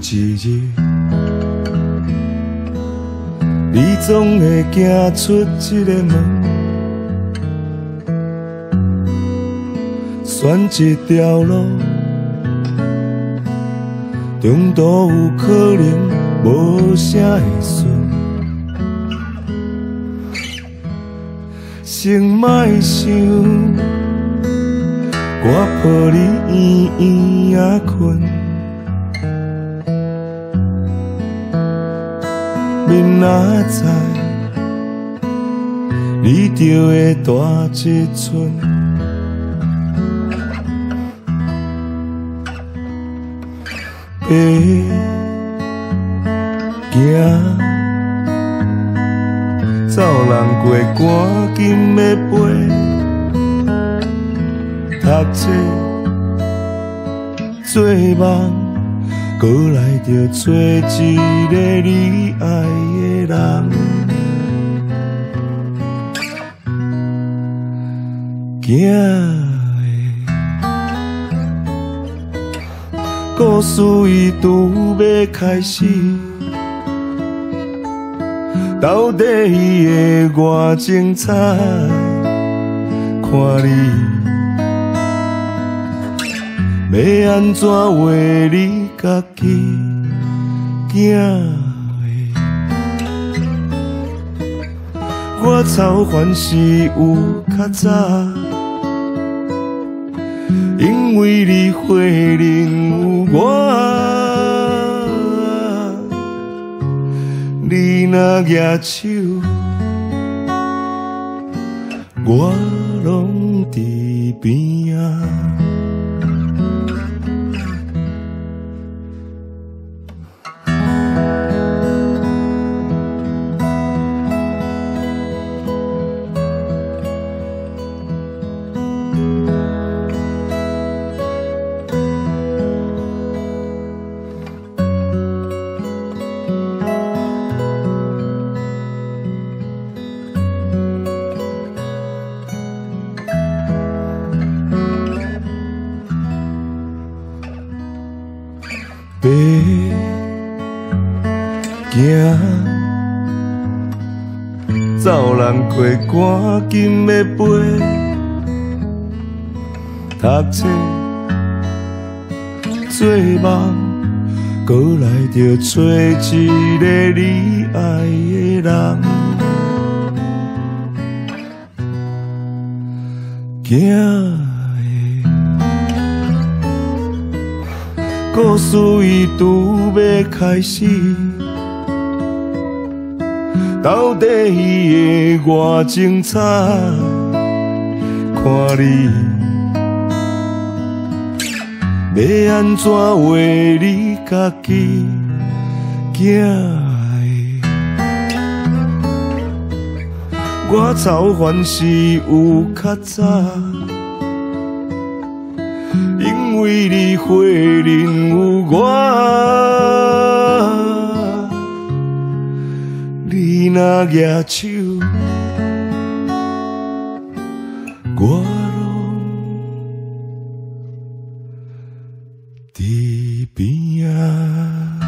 一日，你总会行出这个门，选一条路，中途有可能无啥会顺。先莫想，我抱你圆圆仔困。明仔载，你就会大一寸。白行，走人过赶紧要飞。读册做梦，搁来着找一个你爱的人。行。故事伊拄要开始，到底伊会偌精彩？看你要安怎画你家己行的？我操烦是有较早。因为你花莲有我，你若举手，我拢伫边仔。白行，走人过赶紧要飞。读册做梦，搁来着找一个你爱的人。行。故事伊拄要开始，到底伊会偌精彩？看你要安怎画你家己行的？我操烦是有较早。因为你花莲有我，你若举手，我拢伫边仔。